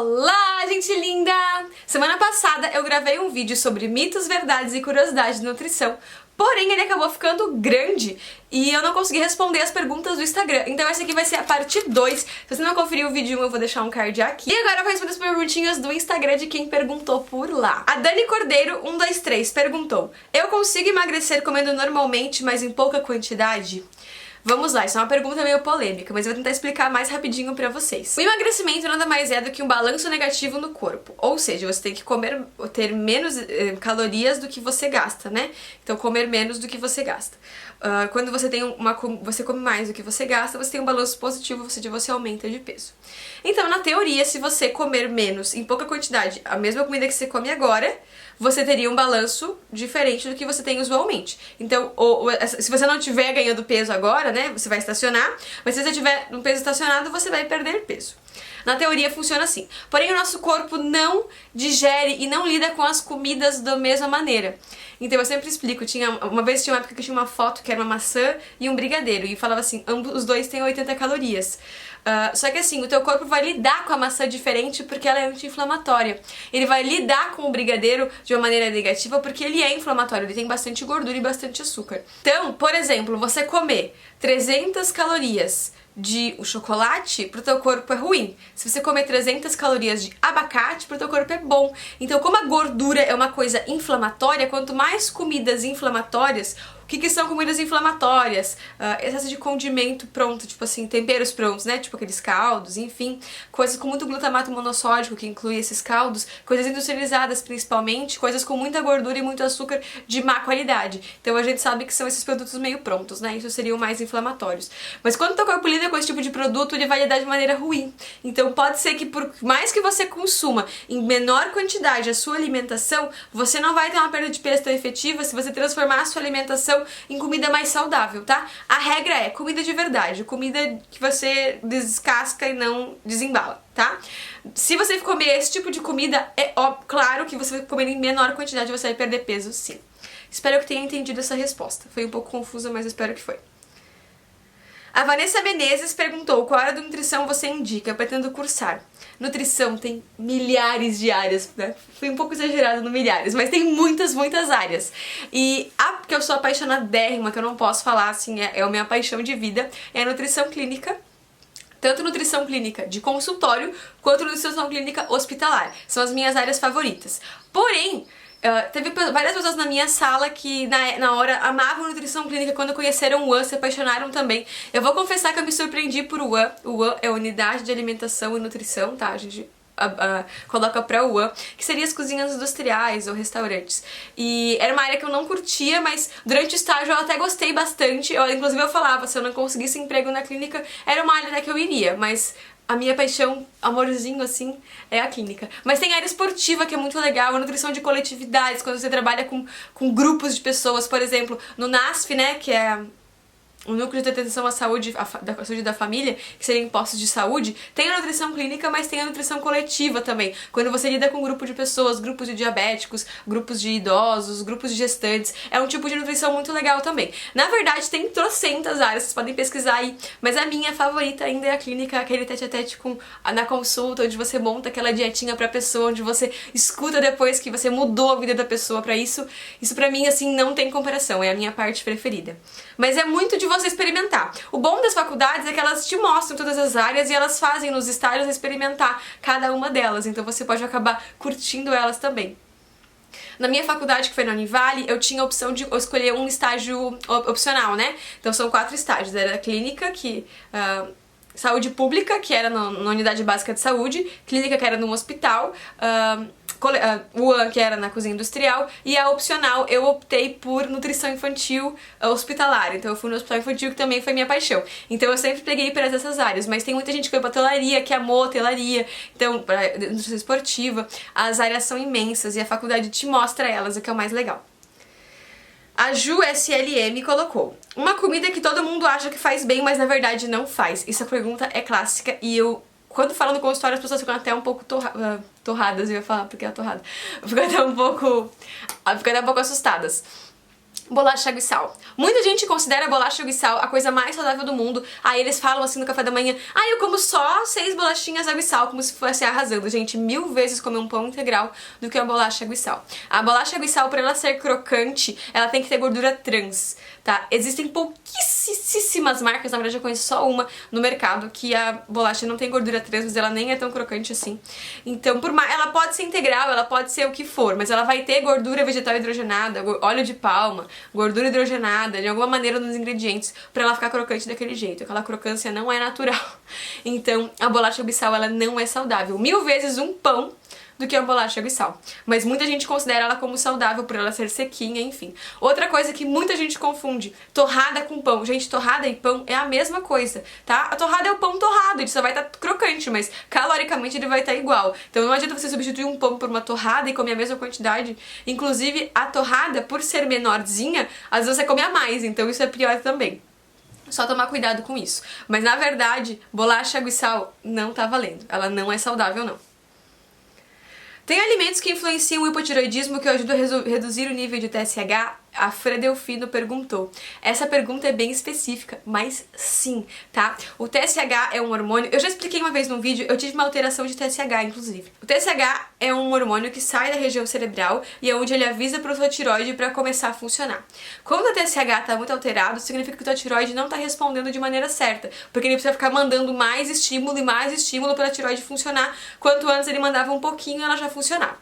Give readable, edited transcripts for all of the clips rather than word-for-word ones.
Olá, gente linda! Semana passada eu gravei um vídeo sobre mitos, verdades e curiosidades de nutrição, porém ele acabou ficando grande e eu não consegui responder as perguntas do Instagram. Então essa aqui vai ser a parte 2. Se você não conferiu o vídeo 1, eu vou deixar um card aqui. E agora eu vou responder as perguntinhas do Instagram de quem perguntou por lá. A Dani Cordeiro 123 perguntou: eu consigo emagrecer comendo normalmente, mas em pouca quantidade? Vamos lá, isso é uma pergunta meio polêmica, mas eu vou tentar explicar mais rapidinho pra vocês. O emagrecimento nada mais é do que um balanço negativo no corpo, ou seja, você tem que ter menos calorias do que você gasta, né? Então comer menos do que você gasta. Quando você tem você come mais do que você gasta, você tem um balanço positivo, ou seja, você aumenta de peso. Então, na teoria, se você comer menos em pouca quantidade, a mesma comida que você come agora, você teria um balanço diferente do que você tem usualmente. Então, se você não estiver ganhando peso agora, né, você vai estacionar, mas se você tiver um peso estacionado, você vai perder peso. Na teoria funciona assim. Porém, o nosso corpo não digere e não lida com as comidas da mesma maneira. Então eu sempre explico, uma vez tinha uma época que tinha uma foto que era uma maçã e um brigadeiro, e falava assim, os dois têm 80 calorias. Só que assim, o teu corpo vai lidar com a maçã diferente porque ela é anti-inflamatória. Ele vai lidar com o brigadeiro de uma maneira negativa porque ele é inflamatório, ele tem bastante gordura e bastante açúcar. Então, por exemplo, você comer 300 calorias de chocolate, pro teu corpo é ruim. Se você comer 300 calorias de abacate, pro teu corpo é bom. Então, como a gordura é uma coisa inflamatória, quanto mais comidas inflamatórias, o que são comidas inflamatórias? Excesso de condimento pronto, tipo assim, temperos prontos, né? Tipo aqueles caldos, enfim. Coisas com muito glutamato monossódico, que inclui esses caldos. Coisas industrializadas, principalmente. Coisas com muita gordura e muito açúcar de má qualidade. Então a gente sabe que são esses produtos meio prontos, né? Isso seriam mais inflamatórios. Mas quando o teu corpo lida com esse tipo de produto, ele vai lidar de maneira ruim. Então pode ser que por mais que você consuma em menor quantidade a sua alimentação, você não vai ter uma perda de peso tão efetiva se você transformar a sua alimentação em comida mais saudável, tá? A regra é comida de verdade, comida que você descasca e não desembala, tá? Se você comer esse tipo de comida, claro que você vai comer em menor quantidade, você vai perder peso, sim. Espero que tenha entendido essa resposta. Foi um pouco confusa, mas espero que foi. A Vanessa Menezes perguntou qual área da nutrição você indica. Eu pretendo cursar. Nutrição tem milhares de áreas, né? Fui um pouco exagerada no milhares, mas tem muitas áreas. E a que eu sou apaixonadérrima, que eu não posso falar, assim, é a minha paixão de vida, é a nutrição clínica. Tanto nutrição clínica de consultório, quanto nutrição clínica hospitalar. São as minhas áreas favoritas. Porém, teve várias pessoas na minha sala que na hora amavam nutrição clínica, quando conheceram o UAN, se apaixonaram também. Eu vou confessar que eu me surpreendi por UAN. O UAN é a Unidade de Alimentação e Nutrição, tá? A gente coloca pra UAN, que seria as cozinhas industriais ou restaurantes. E era uma área que eu não curtia, mas durante o estágio eu até gostei bastante. Inclusive eu falava, se eu não conseguisse emprego na clínica, era uma área que eu iria, mas a minha paixão, amorzinho assim, é a clínica. Mas tem a área esportiva, que é muito legal, a nutrição de coletividades, quando você trabalha com grupos de pessoas, por exemplo, no NASF, né, que é o Núcleo de Atenção à Saúde, da Saúde da Família, que seriam postos de saúde, tem a nutrição clínica, mas tem a nutrição coletiva também. Quando você lida com um grupo de pessoas, grupos de diabéticos, grupos de idosos, grupos de gestantes, é um tipo de nutrição muito legal também. Na verdade, tem trocentas áreas, vocês podem pesquisar aí, mas a minha favorita ainda é a clínica, aquele tete-a-tete na consulta, onde você monta aquela dietinha pra pessoa, onde você escuta depois que você mudou a vida da pessoa pra isso. Isso pra mim, assim, não tem comparação, é a minha parte preferida. Mas é muito de você experimentar. O bom das faculdades é que elas te mostram todas as áreas e elas fazem nos estágios experimentar cada uma delas, então você pode acabar curtindo elas também. Na minha faculdade, que foi na Univale, eu tinha a opção de escolher um estágio opcional, né? Então são 4 estágios. Era a clínica, saúde pública, que era na unidade básica de saúde, clínica, que era num hospital, UAN, que era na cozinha industrial, e a opcional eu optei por nutrição infantil hospitalar. Então eu fui no hospital infantil, que também foi minha paixão. Então eu sempre peguei para essas áreas, mas tem muita gente que foi pra hotelaria, que amou hotelaria, então pra nutrição esportiva. As áreas são imensas e a faculdade te mostra elas, o que é o mais legal. A Ju SLM colocou: uma comida que todo mundo acha que faz bem, mas na verdade não faz. Essa pergunta é clássica e quando falo no consultório, as pessoas ficam até um pouco torradas, eu ia falar porque é torrada. Ficam até um pouco assustadas. Bolacha água e sal. Muita gente considera a bolacha água e sal a coisa mais saudável do mundo. Aí eles falam assim no café da manhã: ah, eu como só 6 bolachinhas água e sal, como se fosse arrasando. Gente, 1000 vezes comer um pão integral do que a bolacha água e sal. A bolacha água e sal, pra ela ser crocante, ela tem que ter gordura trans, tá? Existem pouquíssimas marcas, na verdade eu conheço só uma no mercado, que a bolacha não tem gordura trans, mas ela nem é tão crocante assim. Então, ela pode ser integral, ela pode ser o que for, mas ela vai ter gordura vegetal hidrogenada, óleo de palma, gordura hidrogenada, de alguma maneira nos ingredientes, pra ela ficar crocante daquele jeito. Aquela crocância não é natural. Então, a bolacha água e sal, ela não é saudável. 1000 vezes um pão do que a bolacha água e sal. Mas muita gente considera ela como saudável por ela ser sequinha, enfim. Outra coisa que muita gente confunde, torrada com pão. Gente, torrada e pão é a mesma coisa, tá? A torrada é o pão torrado, ele só vai estar crocante, mas caloricamente ele vai estar igual. Então não adianta você substituir um pão por uma torrada e comer a mesma quantidade. Inclusive, a torrada, por ser menorzinha, às vezes você come a mais, então isso é pior também. Só tomar cuidado com isso. Mas na verdade, bolacha água e sal não tá valendo. Ela não é saudável, não. Tem alimentos que influenciam o hipotireoidismo que ajudam a reduzir o nível de TSH? A Fredelfino perguntou. Essa pergunta é bem específica, mas sim, tá? O TSH é um hormônio... Eu já expliquei uma vez num vídeo, eu tive uma alteração de TSH, inclusive. O TSH é um hormônio que sai da região cerebral e é onde ele avisa pro sua tireoide para começar a funcionar. Quando o TSH tá muito alterado, significa que a tua tireoide não tá respondendo de maneira certa, porque ele precisa ficar mandando mais estímulo para a tireoide funcionar, quanto antes ele mandava um pouquinho, ela já funcionava.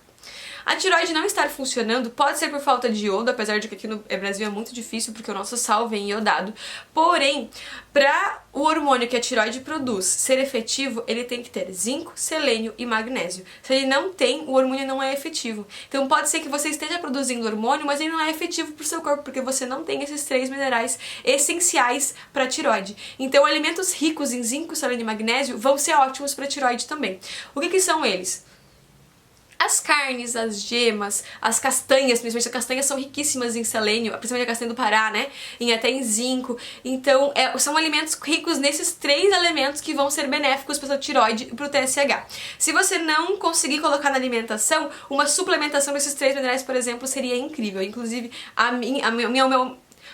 A tireoide não estar funcionando pode ser por falta de iodo, apesar de que aqui no Brasil é muito difícil porque o nosso sal vem iodado. Porém, para o hormônio que a tireoide produz ser efetivo, ele tem que ter zinco, selênio e magnésio. Se ele não tem, o hormônio não é efetivo. Então pode ser que você esteja produzindo hormônio, mas ele não é efetivo para o seu corpo, porque você não tem esses 3 minerais essenciais para a tireoide. Então alimentos ricos em zinco, selênio e magnésio vão ser ótimos para a tireoide também. O que são eles? As carnes, as gemas, as castanhas, principalmente as castanhas são riquíssimas em selênio, principalmente a castanha do Pará, né? Até em zinco. Então, são alimentos ricos nesses 3 elementos que vão ser benéficos para a tireoide e para o TSH. Se você não conseguir colocar na alimentação, uma suplementação desses 3 minerais, por exemplo, seria incrível. Inclusive,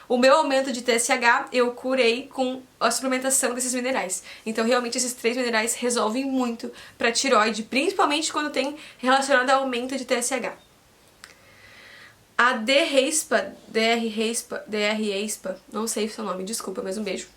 o meu aumento de TSH eu curei com a suplementação desses minerais. Então realmente esses 3 minerais resolvem muito para tireoide, principalmente quando tem relacionado ao aumento de TSH. A DR Reispa, não sei o seu nome, desculpa, mas um beijo,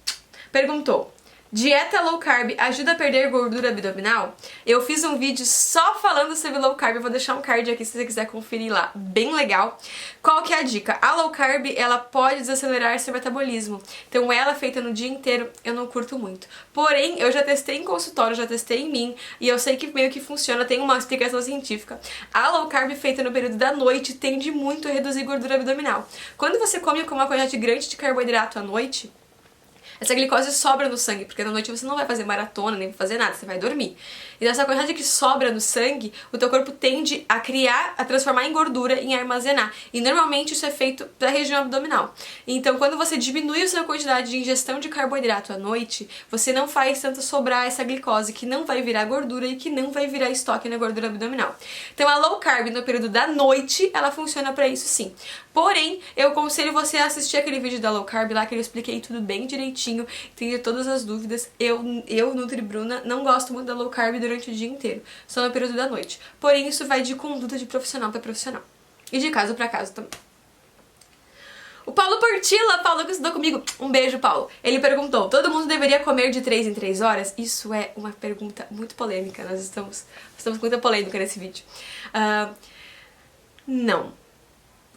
perguntou: dieta low carb ajuda a perder gordura abdominal? Eu fiz um vídeo só falando sobre low carb, eu vou deixar um card aqui se você quiser conferir lá, bem legal. Qual que é a dica? A low carb, ela pode desacelerar seu metabolismo, então ela feita no dia inteiro, eu não curto muito. Porém, eu já testei em consultório, já testei em mim, e eu sei que meio que funciona, tem uma explicação científica. A low carb feita no período da noite tende muito a reduzir gordura abdominal. Quando você come com uma quantidade grande de carboidrato à noite, essa glicose sobra no sangue, porque na noite você não vai fazer maratona, nem fazer nada, você vai dormir. E essa quantidade que sobra no sangue, o teu corpo tende a transformar em gordura, em armazenar. E normalmente isso é feito da região abdominal. Então quando você diminui a sua quantidade de ingestão de carboidrato à noite, você não faz tanto sobrar essa glicose, que não vai virar gordura e que não vai virar estoque na gordura abdominal. Então a low carb no período da noite, ela funciona pra isso sim. Porém, eu aconselho você a assistir aquele vídeo da low carb lá, que eu expliquei tudo bem direitinho, entendi todas as dúvidas. Eu, Nutri Bruna, não gosto muito da low carb durante o dia inteiro, só no período da noite. Porém, isso vai de conduta de profissional para profissional. E de caso para caso também. O Paulo Portilla falou que estudou comigo. Um beijo, Paulo. Ele perguntou: todo mundo deveria comer de 3 em 3 horas? Isso é uma pergunta muito polêmica. Nós estamos com muita polêmica nesse vídeo. Não.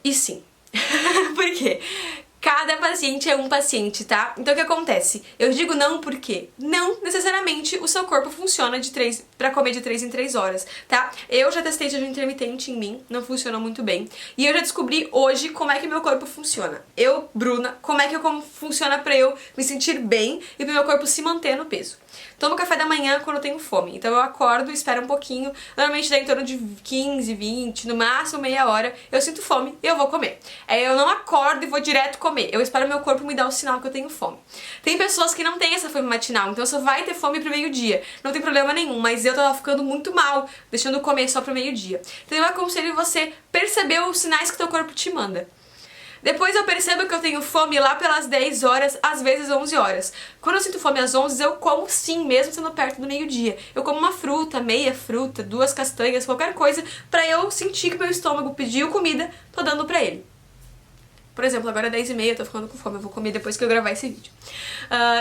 E sim. Por quê? Cada paciente é um paciente, tá? Então o que acontece? Eu digo não porque não necessariamente o seu corpo funciona pra comer de 3 em 3 horas, tá? Eu já testei jejum intermitente em mim, não funciona muito bem. E eu já descobri hoje como é que meu corpo funciona. Eu, Bruna, como é que funciona pra eu me sentir bem e pro meu corpo se manter no peso. Tomo café da manhã quando eu tenho fome. Então eu acordo, espero um pouquinho, normalmente dá em torno de 15, 20, no máximo meia hora, eu sinto fome e eu vou comer. Aí eu não acordo e vou direto comer. Eu espero meu corpo me dar o sinal que eu tenho fome. Tem pessoas que não têm essa fome matinal, então só vai ter fome pro meio-dia. Não tem problema nenhum, mas eu tava ficando muito mal, deixando eu comer só pro meio-dia. Então eu aconselho você perceber os sinais que teu corpo te manda. Depois eu percebo que eu tenho fome lá pelas 10 horas, às vezes 11 horas. Quando eu sinto fome às 11, eu como sim, mesmo sendo perto do meio-dia. Eu como uma fruta, meia fruta, 2 castanhas, qualquer coisa, pra eu sentir que meu estômago pediu comida, tô dando pra ele. Por exemplo, agora é 10h30, eu tô ficando com fome, eu vou comer depois que eu gravar esse vídeo.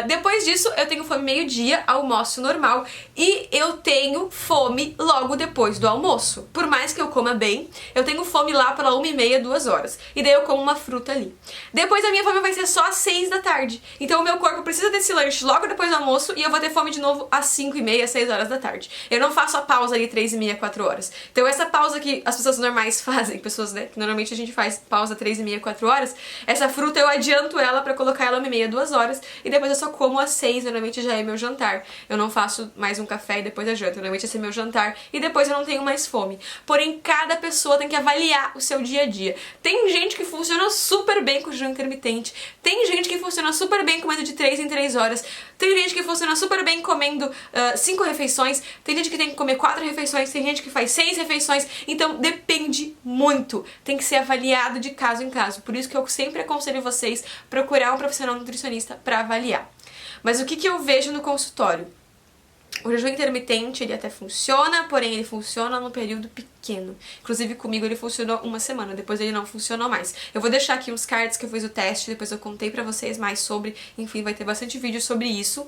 Depois disso, eu tenho fome meio-dia, almoço normal, e eu tenho fome logo depois do almoço. Por mais que eu coma bem, eu tenho fome lá pela 1h30, 2 horas. E daí eu como uma fruta ali. Depois a minha fome vai ser só às 6 da tarde. Então o meu corpo precisa desse lanche logo depois do almoço e eu vou ter fome de novo às 5h30, 6 horas da tarde. Eu não faço a pausa ali 3h30, 4 horas. Então essa pausa que as pessoas normais fazem, pessoas, né, que normalmente a gente faz pausa 3h30, 4 horas, essa fruta eu adianto ela pra colocar ela 1h30, 2 horas e depois eu só como às 6, normalmente já é meu jantar. Eu não faço mais um café e depois a janta, normalmente esse é meu jantar e depois eu não tenho mais fome. Porém, cada pessoa tem que avaliar o seu dia a dia. Tem gente que funciona super bem com jejum intermitente, tem gente que funciona super bem comendo de 3 em 3 horas, tem gente que funciona super bem comendo 5 refeições, tem gente que tem que comer 4 refeições, tem gente que faz 6 refeições, então depende muito, tem que ser avaliado de caso em caso. Por isso que eu sempre aconselho vocês procurar um profissional nutricionista para avaliar. Mas o que eu vejo no consultório? O jejum intermitente, ele até funciona, porém ele funciona num período pequeno. Inclusive comigo ele funcionou uma semana, depois ele não funcionou mais. Eu vou deixar aqui uns cards que eu fiz o teste, depois eu contei pra vocês mais sobre, enfim, vai ter bastante vídeo sobre isso.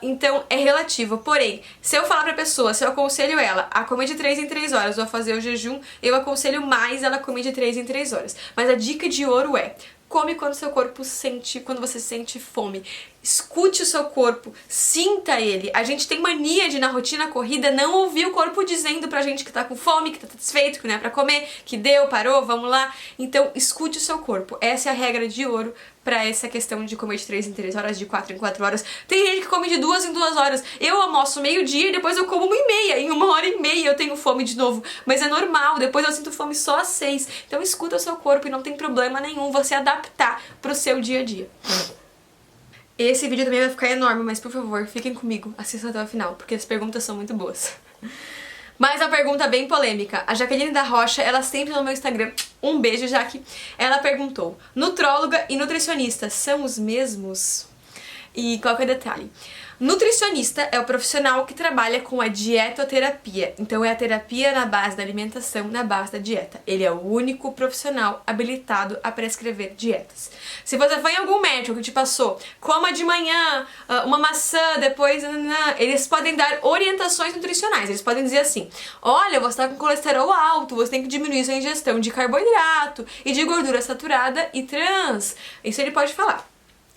Então é relativo, porém, se eu falar pra pessoa, se eu aconselho ela a comer de 3 em 3 horas ou a fazer o jejum, eu aconselho mais ela comer de 3 em 3 horas. Mas a dica de ouro é: come quando seu corpo sente, quando você sente fome. Escute o seu corpo, sinta ele. A gente tem mania de, na rotina corrida, não ouvir o corpo dizendo pra gente que tá com fome, que tá satisfeito, que não é pra comer, que deu, parou, vamos lá. Então, escute o seu corpo. Essa é a regra de ouro pra essa questão de comer de 3 em 3 horas, de 4 em 4 horas. Tem gente que come de 2 em 2 horas. Eu almoço meio-dia e depois eu como 1h30. Em 1h30 eu tenho fome de novo. Mas é normal, depois eu sinto fome só às 6. Então, escuta o seu corpo e não tem problema nenhum você adaptar pro seu dia a dia. Esse vídeo também vai ficar enorme, mas por favor, fiquem comigo, assistam até o final, porque as perguntas são muito boas. Mas a pergunta bem polêmica. A Jaqueline da Rocha, ela sempre no meu Instagram, um beijo, Jaque, ela perguntou: nutróloga e nutricionista são os mesmos? E qual que é o detalhe? Nutricionista é o profissional que trabalha com a dietoterapia. Então é a terapia na base da alimentação, na base da dieta. Ele é o único profissional habilitado a prescrever dietas. Se você foi em algum médico que te passou, coma de manhã uma maçã, depois... Eles podem dar orientações nutricionais. Eles podem dizer assim: olha, você está com colesterol alto, você tem que diminuir sua ingestão de carboidrato e de gordura saturada e trans. Isso ele pode falar.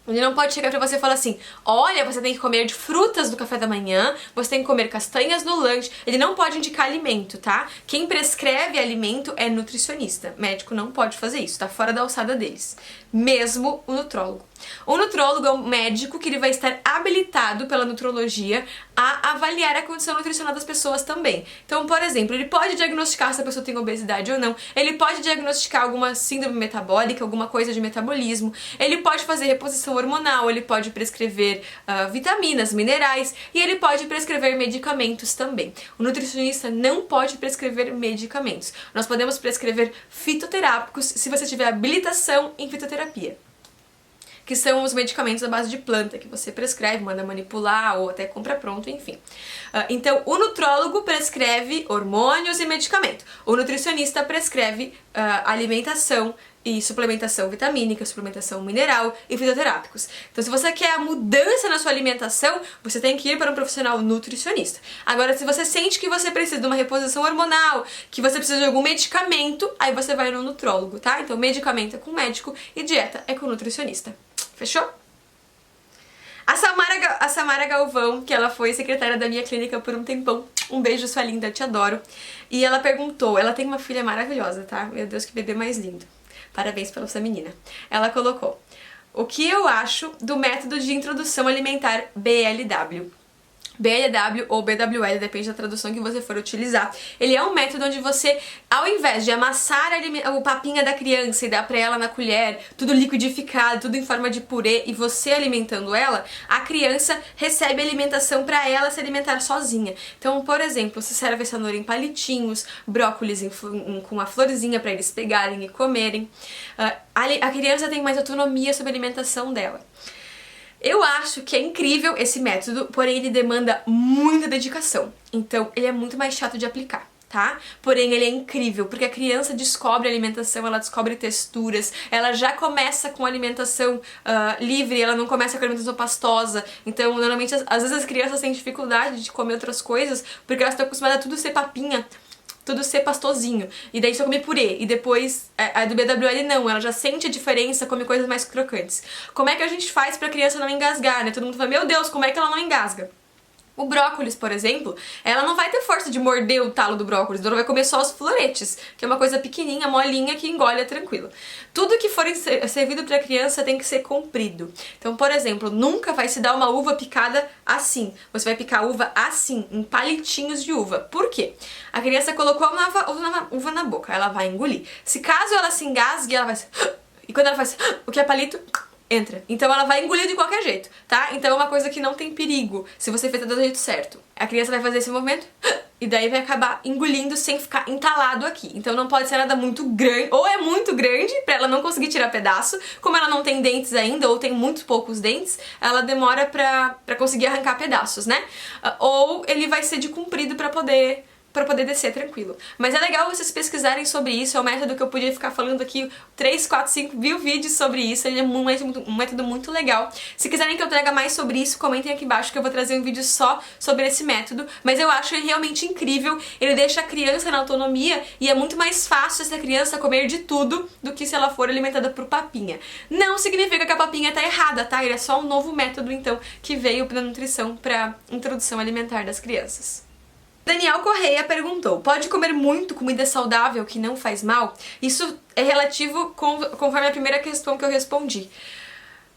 Ele não pode chegar pra você e falar assim: olha, você tem que comer de frutas no café da manhã, você tem que comer castanhas no lanche. Ele não pode indicar alimento, tá? Quem prescreve alimento é nutricionista. Médico não pode fazer isso, tá fora da alçada deles. Mesmo o nutrólogo. O nutrólogo é um médico que ele vai estar habilitado pela nutrologia a avaliar a condição nutricional das pessoas também. Então, por exemplo, ele pode diagnosticar se a pessoa tem obesidade ou não, ele pode diagnosticar alguma síndrome metabólica, alguma coisa de metabolismo, ele pode fazer reposição hormonal, ele pode prescrever vitaminas, minerais e ele pode prescrever medicamentos também. O nutricionista não pode prescrever medicamentos. Nós podemos prescrever fitoterápicos se você tiver habilitação em fitoterapia, que são os medicamentos à base de planta, que você prescreve, manda manipular ou até compra pronto, enfim. Então, o nutrólogo prescreve hormônios e medicamento. O nutricionista prescreve alimentação e suplementação vitamínica, suplementação mineral e fitoterápicos. Então, se você quer a mudança na sua alimentação, você tem que ir para um profissional nutricionista. Agora, se você sente que você precisa de uma reposição hormonal, que você precisa de algum medicamento, aí você vai no nutrólogo, tá? Então, medicamento é com médico e dieta é com nutricionista. Fechou? A Samara Galvão, que ela foi secretária da minha clínica por um tempão. Um beijo, sua linda, te adoro. E ela perguntou, ela tem uma filha maravilhosa, tá? Meu Deus, que bebê mais lindo. Parabéns pela sua menina. Ela colocou: o que eu acho do método de introdução alimentar BLW? BLW ou BWL, depende da tradução que você for utilizar. Ele é um método onde você, ao invés de amassar o papinha da criança e dar pra ela na colher, tudo liquidificado, tudo em forma de purê, e você alimentando ela, a criança recebe alimentação pra ela se alimentar sozinha. Então, por exemplo, você serve a cenoura em palitinhos, brócolis com uma florzinha pra eles pegarem e comerem. A criança tem mais autonomia sobre a alimentação dela. Eu acho que é incrível esse método, porém ele demanda muita dedicação. Então ele é muito mais chato de aplicar, tá? Porém ele é incrível, porque a criança descobre alimentação, ela descobre texturas, ela já começa com alimentação livre, ela não começa com alimentação pastosa. Então normalmente às vezes as crianças têm dificuldade de comer outras coisas, porque elas estão acostumadas a tudo ser papinha, tudo ser pastosinho, e daí só comer purê, e depois a do BWL não, ela já sente a diferença, come coisas mais crocantes. Como é que a gente faz pra criança não engasgar, né? Todo mundo fala, meu Deus, como é que ela não engasga? O brócolis, por exemplo, ela não vai ter força de morder o talo do brócolis, então ela vai comer só os floretes, que é uma coisa pequenininha, molinha, que engole tranquilo. Tudo que for servido para criança tem que ser comprido. Então, por exemplo, nunca vai se dar uma uva picada assim. Você vai picar a uva assim, em palitinhos de uva. Por quê? A criança colocou a uva na boca, ela vai engolir. Se caso ela se engasgue, ela vai... E quando ela faz o que é palito... entra. Então ela vai engolir de qualquer jeito, tá? Então é uma coisa que não tem perigo, se você fizer do jeito certo. A criança vai fazer esse movimento e daí vai acabar engolindo sem ficar entalado aqui. Então não pode ser nada muito grande, ou é muito grande pra ela não conseguir tirar pedaço, como ela não tem dentes ainda, ou tem muito poucos dentes, ela demora pra conseguir arrancar pedaços, né? Ou ele vai ser de comprido pra poder descer tranquilo. Mas é legal vocês pesquisarem sobre isso, é um método que eu podia ficar falando aqui 3, 4, 5 mil vídeos sobre isso, ele é um método muito legal. Se quiserem que eu traga mais sobre isso, comentem aqui embaixo que eu vou trazer um vídeo só sobre esse método, mas eu acho ele realmente incrível, ele deixa a criança na autonomia e é muito mais fácil essa criança comer de tudo do que se ela for alimentada por papinha. Não significa que a papinha tá errada, tá? Ele é só um novo método, então, que veio pra nutrição, pra introdução alimentar das crianças. Daniel Correia perguntou, pode comer muito comida saudável que não faz mal? Isso é relativo conforme a primeira questão que eu respondi.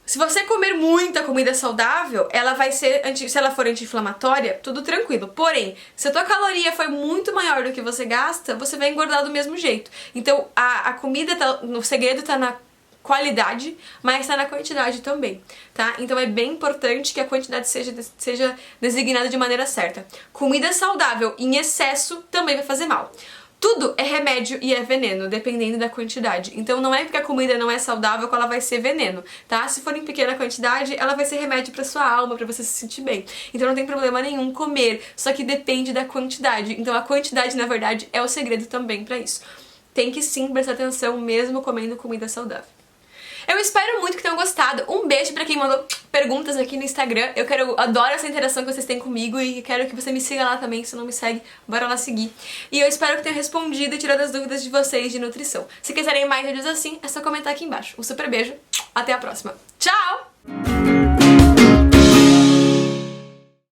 Se você comer muita comida saudável, ela vai ser, se ela for anti-inflamatória, tudo tranquilo. Porém, se a tua caloria for muito maior do que você gasta, você vai engordar do mesmo jeito. Então, a comida, o segredo tá na qualidade, mas tá na quantidade também, tá? Então é bem importante que a quantidade seja designada de maneira certa. Comida saudável em excesso também vai fazer mal. Tudo é remédio e é veneno, dependendo da quantidade. Então não é porque a comida não é saudável que ela vai ser veneno, tá? Se for em pequena quantidade, ela vai ser remédio pra sua alma, pra você se sentir bem. Então não tem problema nenhum comer, só que depende da quantidade. Então a quantidade, na verdade, é o segredo também pra isso. Tem que sim prestar atenção mesmo comendo comida saudável. Eu espero muito que tenham gostado. Um beijo pra quem mandou perguntas aqui no Instagram. Eu adoro essa interação que vocês têm comigo e quero que você me siga lá também. Se não me segue, bora lá seguir. E eu espero que tenha respondido e tirado as dúvidas de vocês de nutrição. Se quiserem mais vídeos assim, é só comentar aqui embaixo. Um super beijo, até a próxima. Tchau!